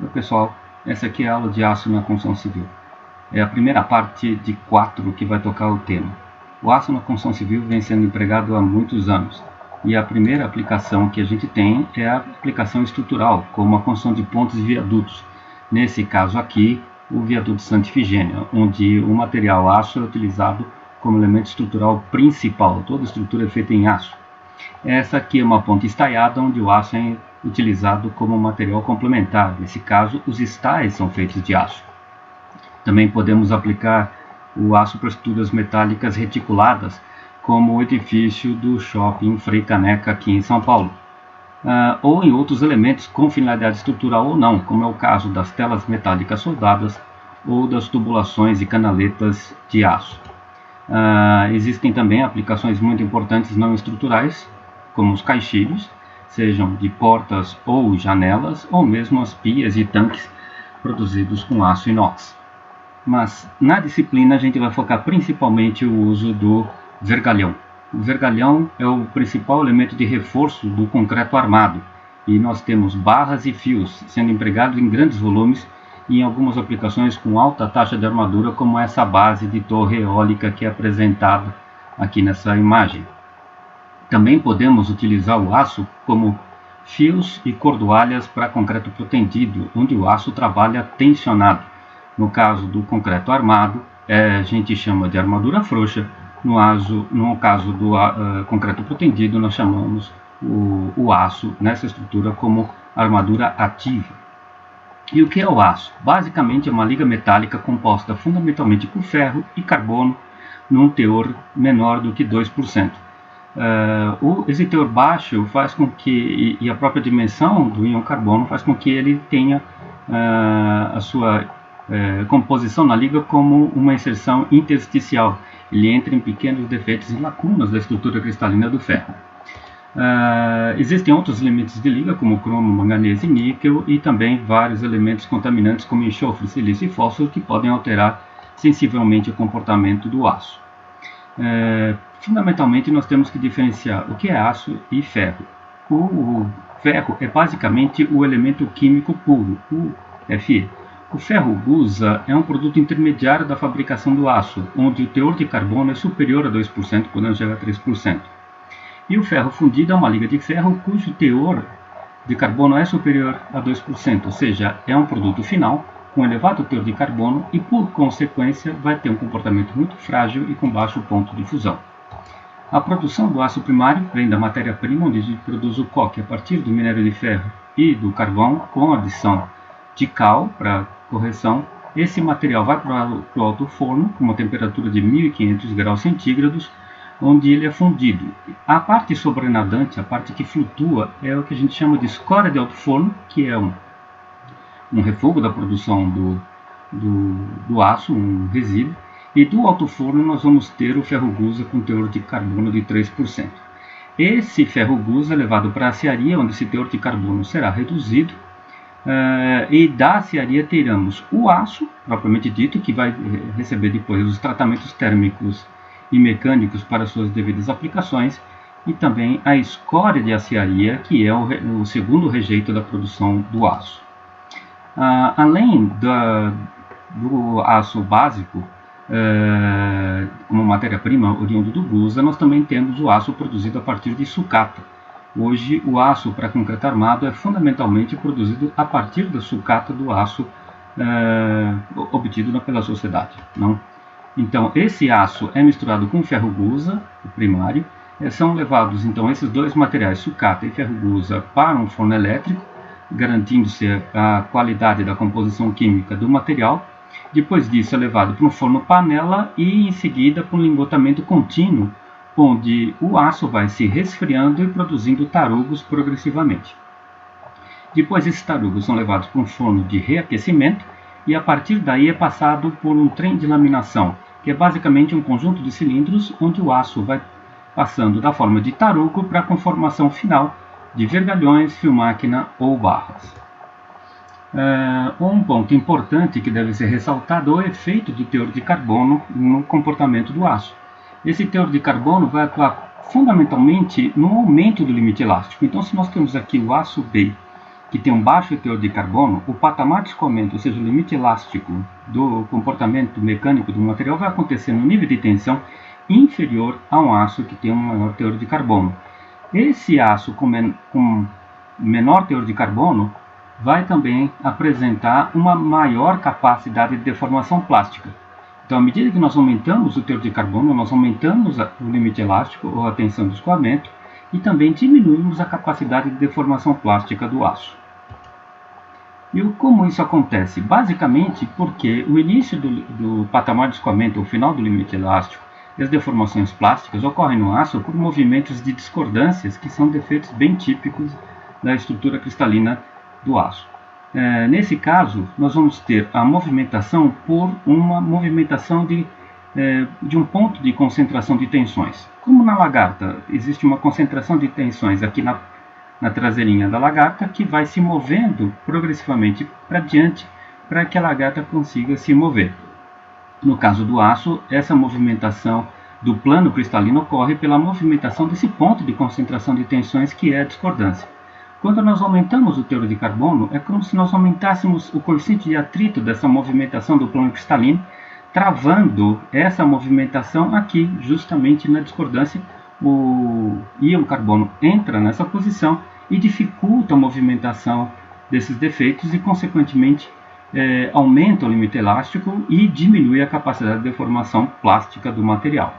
Oi pessoal, essa aqui é a aula de aço na construção civil. É a primeira parte de 4 que vai tocar o tema. O aço na construção civil vem sendo empregado há muitos anos, e a primeira aplicação que a gente tem é a aplicação estrutural, como a construção de pontes e viadutos. Nesse caso aqui, o viaduto Santa Ifigênia, onde o material aço é utilizado como elemento estrutural principal. Toda estrutura é feita em aço. Essa aqui é uma ponte estaiada, onde o aço é utilizado como material complementar. Nesse caso, os estais são feitos de aço. Também podemos aplicar o aço para estruturas metálicas reticuladas, como o edifício do Shopping Frei Caneca aqui em São Paulo. Ou em outros elementos com finalidade estrutural ou não, como é o caso das telas metálicas soldadas ou das tubulações e canaletas de aço. Existem também aplicações muito importantes não estruturais, como os caixilhos, sejam de portas ou janelas, ou mesmo as pias e tanques produzidos com aço inox. Mas na disciplina a gente vai focar principalmente o uso do vergalhão. O vergalhão é o principal elemento de reforço do concreto armado, e nós temos barras e fios sendo empregados em grandes volumes e em algumas aplicações com alta taxa de armadura, como essa base de torre eólica que é apresentada aqui nessa imagem. Também podemos utilizar o aço como fios e cordoalhas para concreto protendido, onde o aço trabalha tensionado. No caso do concreto armado, a gente chama de armadura frouxa. No caso do concreto protendido, nós chamamos o aço nessa estrutura como armadura ativa. E o que é o aço? Basicamente é uma liga metálica composta fundamentalmente por ferro e carbono num teor menor do que 2%. Esse teor baixo faz com que, e a própria dimensão do íon carbono faz com que ele tenha a sua composição na liga como uma inserção intersticial. Ele entra em pequenos defeitos e lacunas da estrutura cristalina do ferro. Existem outros elementos de liga, como cromo, manganês e níquel, e também vários elementos contaminantes como enxofre, silício e fósforo, que podem alterar sensivelmente o comportamento do aço. Fundamentalmente, nós temos que diferenciar o que é aço e ferro. O ferro é basicamente o elemento químico puro, o Fe. O ferro gusa é um produto intermediário da fabricação do aço, onde o teor de carbono é superior a 2%, podendo chegar a 3%. E o ferro fundido é uma liga de ferro cujo teor de carbono é superior a 2%, ou seja, é um produto final com elevado teor de carbono e, por consequência, vai ter um comportamento muito frágil e com baixo ponto de fusão. A produção do aço primário vem da matéria-prima, onde a gente produz o coque a partir do minério de ferro e do carvão, com adição de cal para correção. Esse material vai para o alto forno, com uma temperatura de 1500 graus centígrados, onde ele é fundido. A parte sobrenadante, a parte que flutua, é o que a gente chama de escória de alto forno, que é um refúgio da produção do aço, um resíduo. E do alto forno nós vamos ter o ferro gusa com teor de carbono de 3%. Esse ferro gusa é levado para a aciaria, onde esse teor de carbono será reduzido. E da aciaria teremos o aço, propriamente dito, que vai receber depois os tratamentos térmicos e mecânicos para suas devidas aplicações, e também a escória de aciaria, que é o segundo rejeito da produção do aço. Além do aço básico, como matéria-prima oriundo do gusa, nós também temos o aço produzido a partir de sucata. Hoje, o aço para concreto armado é fundamentalmente produzido a partir da sucata do aço obtido pela sociedade. Não? Então, esse aço é misturado com ferro gusa, o primário. São levados, então, esses dois materiais, sucata e ferro gusa, para um forno elétrico, garantindo-se a qualidade da composição química do material. Depois disso, é levado para um forno panela e, em seguida, para um lingotamento contínuo, onde o aço vai se resfriando e produzindo tarugos progressivamente. Depois, esses tarugos são levados para um forno de reaquecimento e, a partir daí, é passado por um trem de laminação, que é basicamente um conjunto de cilindros onde o aço vai passando da forma de tarugo para a conformação final de vergalhões, fio-máquina ou barras. Um ponto importante que deve ser ressaltado é o efeito do teor de carbono no comportamento do aço. Esse teor de carbono vai atuar fundamentalmente no aumento do limite elástico. Então, se nós temos aqui o aço B que tem um baixo teor de carbono, o patamar de escoamento, ou seja, o limite elástico do comportamento mecânico do material, vai acontecer no nível de tensão inferior a um aço que tem um maior teor de carbono. Esse aço com menor teor de carbono vai também apresentar uma maior capacidade de deformação plástica. Então, à medida que nós aumentamos o teor de carbono, nós aumentamos o limite elástico ou a tensão de escoamento e também diminuímos a capacidade de deformação plástica do aço. E como isso acontece? Basicamente porque o início do patamar de escoamento, o final do limite elástico e as deformações plásticas ocorrem no aço por movimentos de discordâncias que são defeitos bem típicos da estrutura cristalina do aço. Nesse caso, nós vamos ter a movimentação por uma movimentação de um ponto de concentração de tensões. Como na lagarta existe uma concentração de tensões aqui na traseirinha da lagarta, que vai se movendo progressivamente para diante para que a lagarta consiga se mover. No caso do aço, essa movimentação do plano cristalino ocorre pela movimentação desse ponto de concentração de tensões, que é a discordância. Quando nós aumentamos o teor de carbono, é como se nós aumentássemos o coeficiente de atrito dessa movimentação do plano cristalino, travando essa movimentação aqui, justamente na discordância. O íon carbono entra nessa posição e dificulta a movimentação desses defeitos e, consequentemente, aumenta o limite elástico e diminui a capacidade de deformação plástica do material.